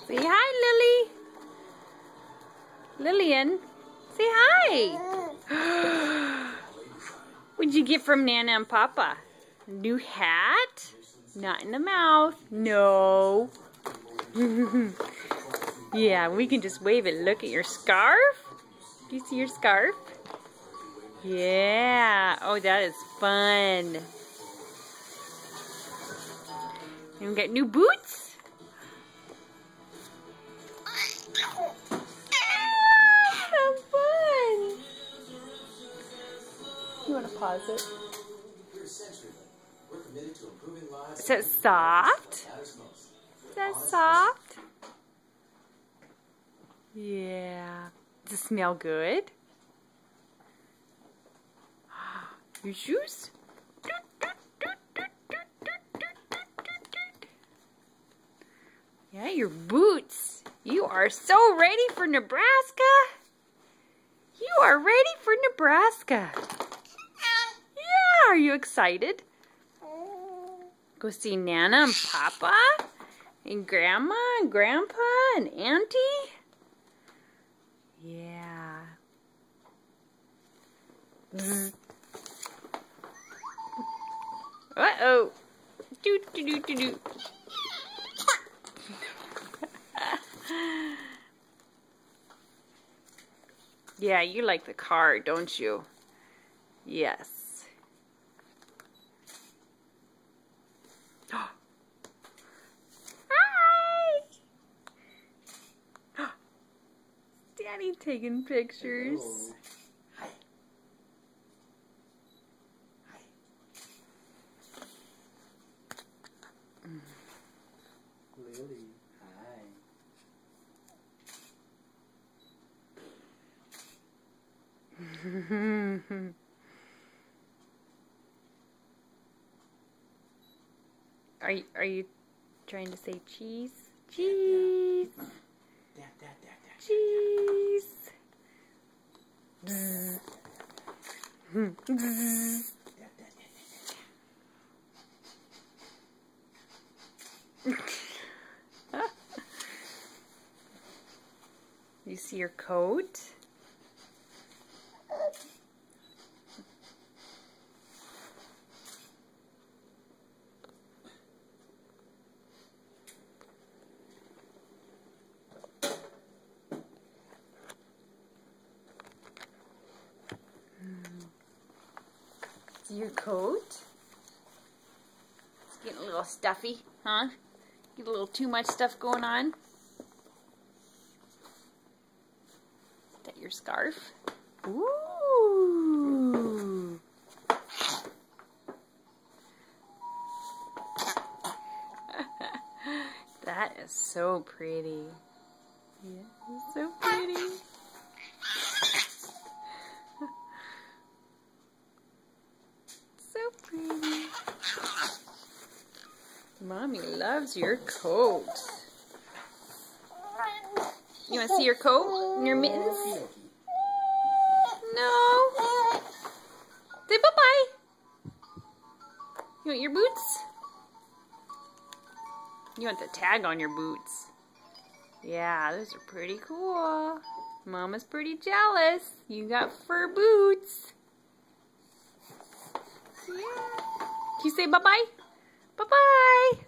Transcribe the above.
Say hi, Lily. Lillian, say hi. What'd you get from Nana and Papa? A new hat? Not in the mouth. No. Yeah, we can just wave it. Look at your scarf. Do you see your scarf? Yeah. Oh, that is fun. And we got new boots. Have fun. You want to pause it? Is that soft? Is that soft? Yeah. Does it smell good? Your shoes? Yeah, your boots. You are so ready for Nebraska. You are ready for Nebraska. Yeah, are you excited? Go see Nana and Papa and Grandma and Grandpa and Auntie. Yeah. Uh-oh. Do do do do do. Yeah, you like the car, don't you? Yes. Hi! Daddy taking pictures. Hi. Hi. Lily. Hi. Are you trying to say cheese? Cheese. Cheese. You see your coat? See your coat? It's getting a little stuffy, huh? Get a little too much stuff going on. Is that your scarf? Ooh. That is so pretty. Yeah, it's so pretty. So pretty. Mommy loves your coat. You want to see your coat and your mittens? No. Say bye-bye. You want your boots? You want the tag on your boots. Yeah, those are pretty cool. Mama's pretty jealous. You got fur boots. Yeah. Can you say bye-bye? Bye-bye.